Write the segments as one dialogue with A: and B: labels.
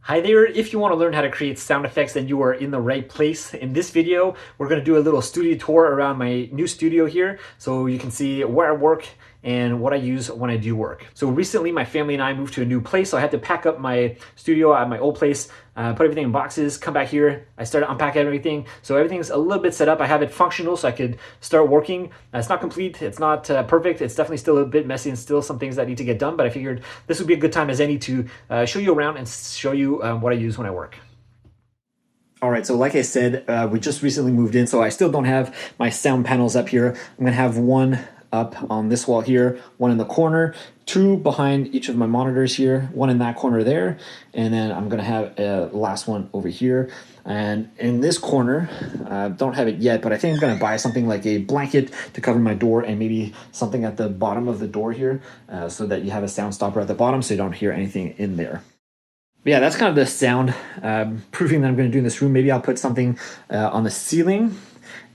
A: Hi there, if you want to learn how to create sound effects, then you are in the right place. In this video, we're going to do a little studio tour around my new studio here so you can see where I work and what I use when I do work. So recently my family and I moved to a new place, so I had to pack up my studio at my old place, put everything in boxes, come back here. I started unpacking everything, so everything's a little bit set up. I have it functional so I could start working. It's not complete, it's not perfect, it's definitely still a bit messy and still some things that need to get done, but I figured this would be a good time as any to show you around and show you what I use when I work. All right, so like I said, we just recently moved in, so I still don't have my sound panels up here. I'm gonna have one up on this wall here, one in the corner, two behind each of my monitors here, one in that corner there, and then I'm gonna have a last one over here. And in this corner, don't have it yet, but I think I'm gonna buy something like a blanket to cover my door and maybe something at the bottom of the door here so that you have a sound stopper at the bottom so you don't hear anything in there. But yeah, that's kind of the sound proofing that I'm going to do in this room. Maybe I'll put something on the ceiling,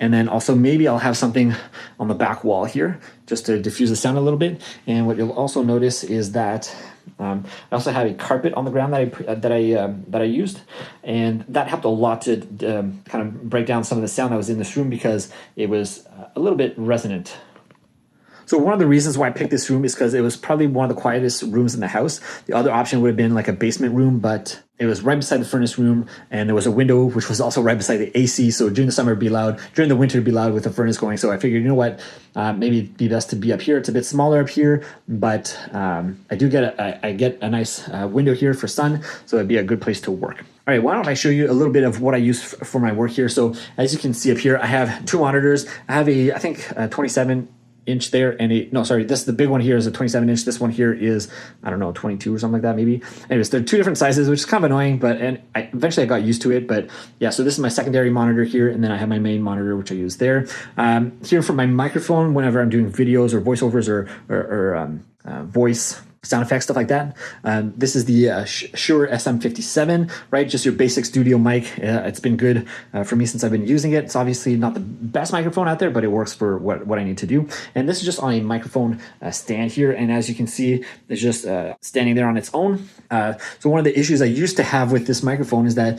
A: and then also maybe I'll have something on the back wall here just to diffuse the sound a little bit. And what you'll also notice is that I also have a carpet on the ground that I used, and that helped a lot to kind of break down some of the sound that was in this room because it was a little bit resonant. So one of the reasons why I picked this room is because it was probably one of the quietest rooms in the house. The other option would have been like a basement room, but it was right beside the furnace room, and there was a window which was also right beside the AC. So during the summer it'd be loud, during the winter it'd be loud with the furnace going. So I figured, you know what, maybe it'd be best to be up here. It's a bit smaller up here, but I get a nice window here for sun, so it'd be a good place to work. All right, why don't I show you a little bit of what I use for my work here. So as you can see up here, I have two monitors. I have I think a 27-inch there, and this the big one here is a 27-inch. This one here is, I don't know, 22 or something like that maybe. Anyways, they're two different sizes, which is kind of annoying, but eventually I got used to it. But yeah, so this is my secondary monitor here, and then I have my main monitor, which I use there. Here for my microphone, whenever I'm doing videos or voiceovers or voice sound effects, stuff like that. This is the Shure SM57, right? Just your basic studio mic. It's been good for me since I've been using it. It's obviously not the best microphone out there, but it works for what I need to do. And this is just on a microphone stand here. And as you can see, it's just standing there on its own. So one of the issues I used to have with this microphone is that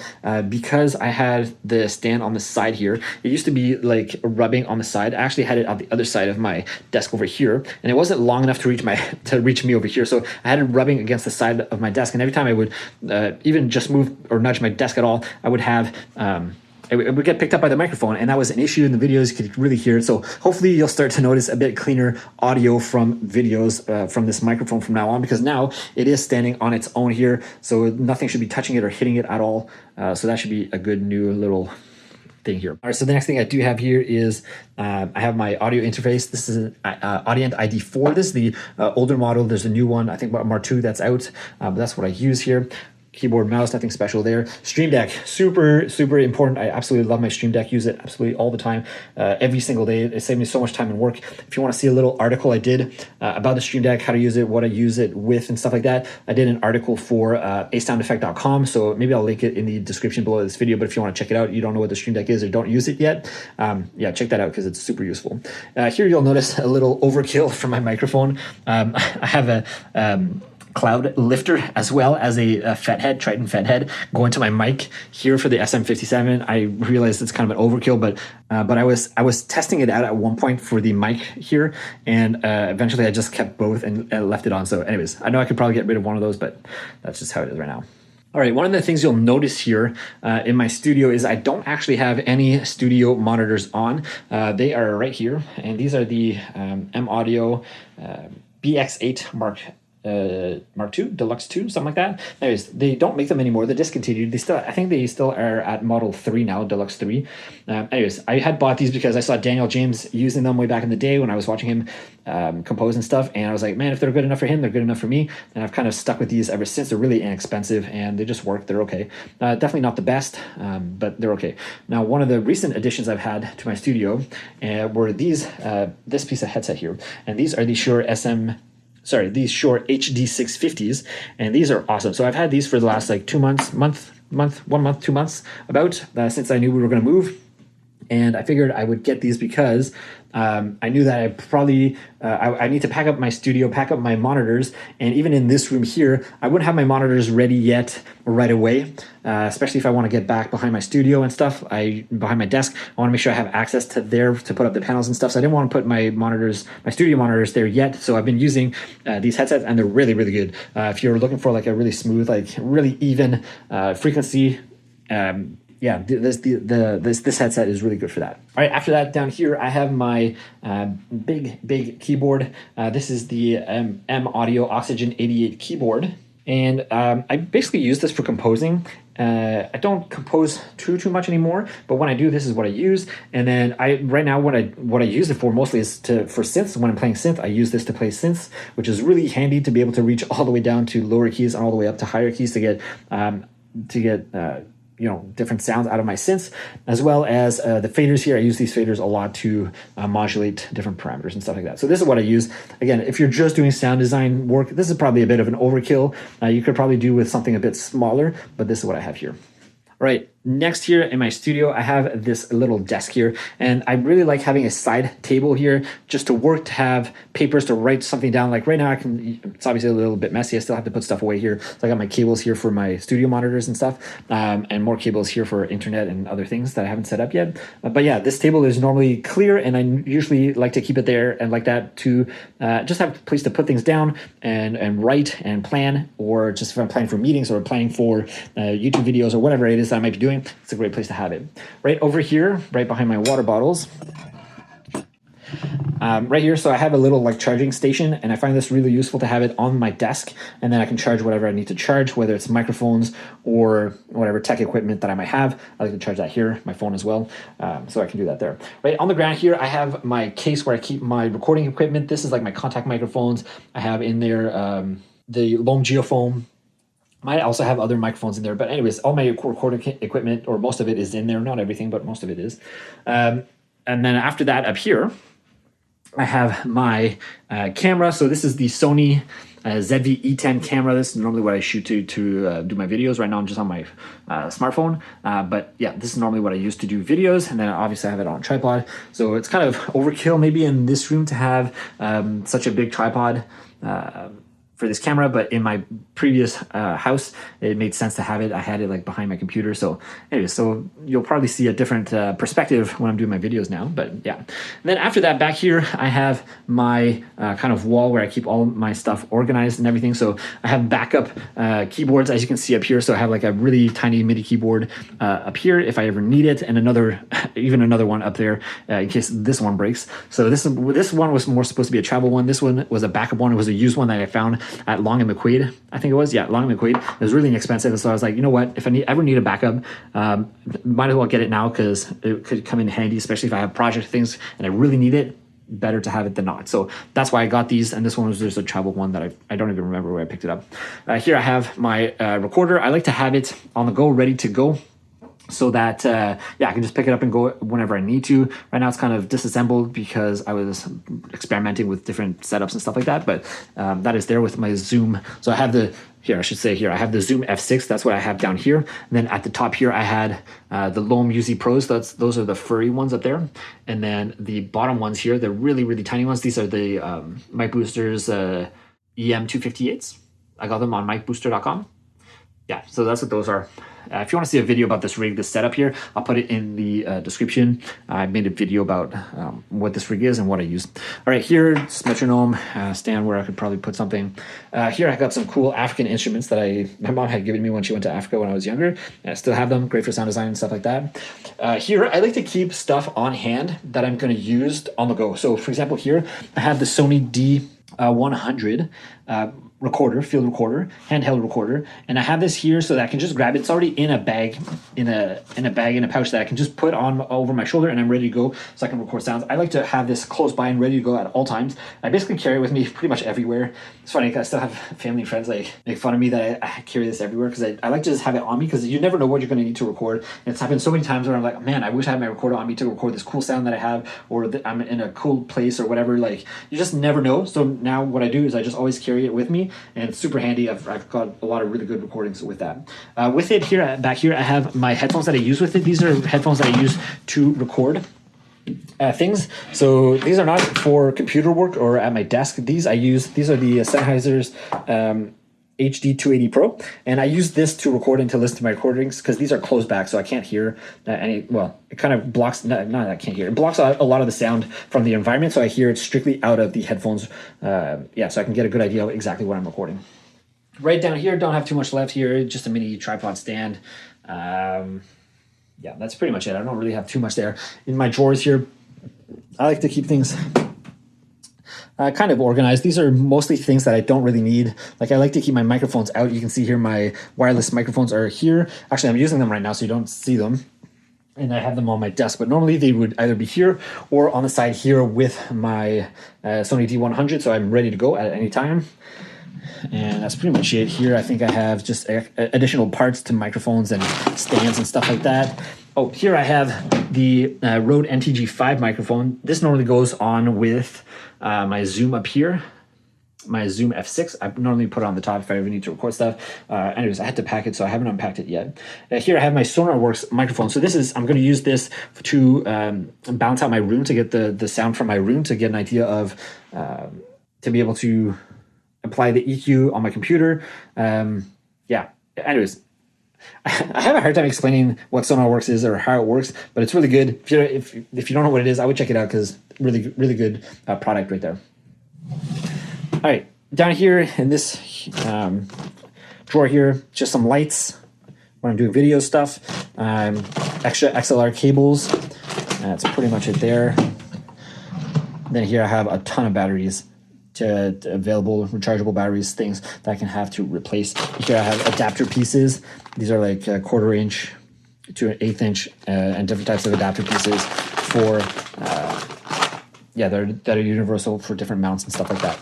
A: because I had the stand on the side here, it used to be like rubbing on the side. I actually had it on the other side of my desk over here, and it wasn't long enough to reach me over here. So I had it rubbing against the side of my desk, and every time I would even just move or nudge my desk at all, I would have it would get picked up by the microphone, and that was an issue in the videos. You could really hear it. So hopefully you'll start to notice a bit cleaner audio from videos from this microphone from now on, because now it is standing on its own here, so nothing should be touching it or hitting it at all. So that should be a good new little thing here. All right, so the next thing I do have here is I have my audio interface. This is an Audient ID4. This is the older model. There's a new one, I think Mark II, that's out, but that's what I use here. Keyboard, mouse, nothing special there. Stream Deck, super, super important. I absolutely love my Stream Deck. Use it absolutely all the time, every single day. It saved me so much time in work. If you want to see a little article I did about the Stream Deck, how to use it, what I use it with, and stuff like that, I did an article for asoundeffect.com. So maybe I'll link it in the description below this video. But if you want to check it out, you don't know what the Stream Deck is or don't use it yet, yeah, check that out because it's super useful. Here you'll notice a little overkill from my microphone. I have a cloud lifter as well as a Triton Fathead going to my mic here for the SM57. I realized it's kind of an overkill, but I was testing it out at one point for the mic here, and eventually I just kept both and left it on. So anyways, I know I could probably get rid of one of those, but that's just how it is right now. All right, one of the things you'll notice here in my studio is I don't actually have any studio monitors on. They are right here, and these are the M Audio BX8 Mark II, Deluxe 2, something like that. Anyways, they don't make them anymore. They're discontinued. I think they still are at Model 3 now, Deluxe 3. Anyways, I had bought these because I saw Daniel James using them way back in the day when I was watching him compose and stuff, and I was like, man, if they're good enough for him, they're good enough for me. And I've kind of stuck with these ever since. They're really inexpensive, and they just work. They're okay. Definitely not the best, but they're okay. Now, one of the recent additions I've had to my studio were these, this piece of headset here, and these are the Shure these Shure HD650s, and these are awesome. So I've had these for the last like 2 months, 1 month, 2 months, about since I knew we were going to move. And I figured I would get these because I knew that I probably, I need to pack up my studio, pack up my monitors, and even in this room here, I wouldn't have my monitors ready yet right away, especially if I want to get back behind my studio and stuff, behind my desk. I want to make sure I have access to there to put up the panels and stuff, so I didn't want to put my monitors, my studio monitors there yet, so I've been using these headsets, and they're really, really good. If you're looking for like a really smooth, like really even frequency, yeah, this headset is really good for that. All right, after that, down here, I have my big keyboard. This is the M Audio Oxygen 88 keyboard. And I basically use this for composing. I don't compose too much anymore, but when I do, this is what I use. And then right now what I use it for mostly is for synths. When I'm playing synth, I use this to play synths, which is really handy to be able to reach all the way down to lower keys and all the way up to higher keys to get you know, different sounds out of my synths, as well as the faders here. I use these faders a lot to modulate different parameters and stuff like that. So this is what I use. Again, if you're just doing sound design work, this is probably a bit of an overkill. You could probably do with something a bit smaller, but this is what I have here. All right, next here in my studio, I have this little desk here, and I really like having a side table here just to work, to have papers to write something down. Like right now, it's obviously a little bit messy. I still have to put stuff away here. So I got my cables here for my studio monitors and stuff, and more cables here for internet and other things that I haven't set up yet. But yeah, this table is normally clear, and I usually like to keep it there and like that to just have a place to put things down and write and plan, or just if I'm planning for meetings or planning for YouTube videos or whatever it is that I might be doing, it's a great place to have it. Right over here, right behind my water bottles, right here, so I have a little like charging station, and I find this really useful to have it on my desk, and then I can charge whatever I need to charge, whether it's microphones or whatever tech equipment that I might have. I like to charge that here, my phone as well, so I can do that there. Right on the ground here, I have my case where I keep my recording equipment. This is like my contact microphones. I have in there the Loam Geofoam. Might also have other microphones in there, but anyways, all my recording equipment, or most of it, is in there. Not everything, but most of it is. And then after that, up here, I have my camera. So this is the Sony ZV-E10 camera. This is normally what I shoot to do my videos. Right now I'm just on my smartphone, but yeah, this is normally what I use to do videos, and then obviously I have it on a tripod. So it's kind of overkill maybe in this room to have such a big tripod for this camera, but in my previous house, it made sense to have it. I had it like behind my computer. So anyway, so you'll probably see a different perspective when I'm doing my videos now, but yeah. And then after that, back here, I have my kind of wall where I keep all my stuff organized and everything. So I have backup keyboards, as you can see up here. So I have like a really tiny MIDI keyboard up here if I ever need it, and even another one up there in case this one breaks. So this one was more supposed to be a travel one. This one was a backup one. It was a used one that I found at Long & McQuaid, I think it was. Yeah, Long & McQuaid. It was really inexpensive, so I was like, you know what? If I ever need a backup, might as well get it now, because it could come in handy, especially if I have project things and I really need it. Better to have it than not. So that's why I got these, and this one was just a travel one that I don't even remember where I picked it up. Here I have my recorder. I like to have it on the go, ready to go, so that yeah, I can just pick it up and go whenever I need to. Right now it's kind of disassembled because I was experimenting with different setups and stuff like that, but that is there with my Zoom. So I have I have the Zoom F6. That's what I have down here. And then at the top here, I had the Loam UZ Pros. Those are the furry ones up there. And then the bottom ones here, the really, really tiny ones. These are the Mic Boosters EM258s. I got them on micbooster.com. Yeah, so that's what those are. If you want to see a video about this rig, this setup here, I'll put it in the description. I made a video about what this rig is and what I use. All right, here, this metronome stand where I could probably put something. Here I got some cool African instruments that my mom had given me when she went to Africa when I was younger. And I still have them, great for sound design and stuff like that. Here, I like to keep stuff on hand that I'm going to use on the go. So for example, here, I have the Sony D100 recorder, field recorder, handheld recorder, and I have this here so that I can just grab it. It's already in a bag, in a pouch that I can just put on over my shoulder, and I'm ready to go, so I can record sounds. I like to have this close by and ready to go at all times. I basically carry it with me pretty much everywhere. It's funny, I still have family and friends like make fun of me that I carry this everywhere, because I like to just have it on me, because you never know what you're going to need to record. And it's happened so many times where I'm like, man, I wish I had my recorder on me to record this cool sound that I have, or that I'm in a cool place or whatever. Like, you just never know. So now what I do is I just always carry it with me, and it's super handy. I've got a lot of really good recordings with that. With it here, back here, I have my headphones that I use with it. These are headphones that I use to record. things. So these are not for computer work or at my desk. These are the Sennheiser's HD 280 Pro, and I use this to record and to listen to my recordings because these are closed back, so I can't hear any. Well, it kind of blocks. Not I can't hear. It blocks a lot of the sound from the environment, so I hear it strictly out of the headphones. Yeah, so I can get a good idea of exactly what I'm recording. Right down here, don't have too much left here. Just a mini tripod stand. Yeah, that's pretty much it. I don't really have too much there. In my drawers here, I like to keep things kind of organized. These are mostly things that I don't really need. Like I like to keep my microphones out. You can see here my wireless microphones are here. Actually, I'm using them right now, so you don't see them. And I have them on my desk, but normally they would either be here or on the side here with my Sony D100, so I'm ready to go at any time. And that's pretty much it here. I think I have just additional parts to microphones and stands and stuff like that. Oh, here I have the Rode NTG5 microphone. This normally goes on with my Zoom up here, my Zoom F6. I normally put it on the top if I ever need to record stuff. Anyways, I had to pack it, so I haven't unpacked it yet. Here I have my SonarWorks microphone. So I'm going to use this to balance out my room, to get the sound from my room, to get an idea of, to be able to apply the EQ on my computer. Yeah, anyways. I have a hard time explaining what SonarWorks is or how it works, but it's really good. If you don't know what it is, I would check it out because really good product right there. All right, down here in this drawer here, just some lights when I'm doing video stuff, extra XLR cables. That's pretty much it there. Then here I have a ton of batteries. To available rechargeable batteries, things that I can have to replace. Here I have adapter pieces. These are like a 1/4 inch to an 1/8 inch and different types of adapter pieces for yeah, that are universal for different mounts and stuff like that.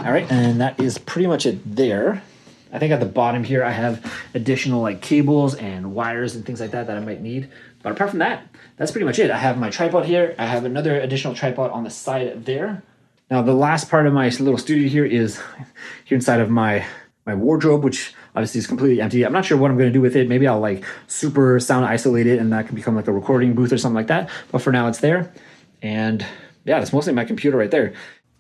A: All right, and that is pretty much it there. I think at the bottom here I have additional like cables and wires and things like that I might need. But apart from that, that's pretty much it. I have my tripod here. I have another additional tripod on the side there. Now, the last part of my little studio here is here inside of my wardrobe, which obviously is completely empty. I'm not sure what I'm going to do with it. Maybe I'll like super sound isolate it and that can become like a recording booth or something like that. But for now, it's there. And yeah, that's mostly my computer right there.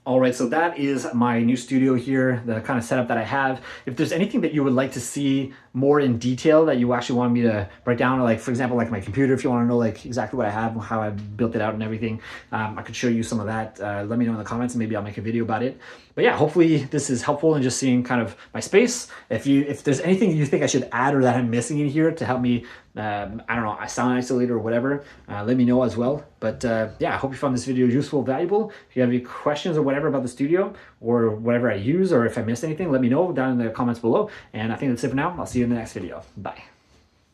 A: All right, so that is my new studio here, the kind of setup that I have. If there's anything that you would like to see more in detail that you actually want me to break down, like for example, like my computer, if you want to know like exactly what I have, how I built it out and everything, I could show you some of that. Let me know in the comments and maybe I'll make a video about it. But yeah, hopefully this is helpful in just seeing kind of my space. If there's anything you think I should add or that I'm missing in here to help me, I don't know, I sound isolate or whatever, let me know as well. But yeah, I hope you found this video useful, valuable. If you have any questions or whatever about the studio or whatever I use, or if I missed anything, let me know down in the comments below. And I think that's it for now. I'll see you in the next video. Bye.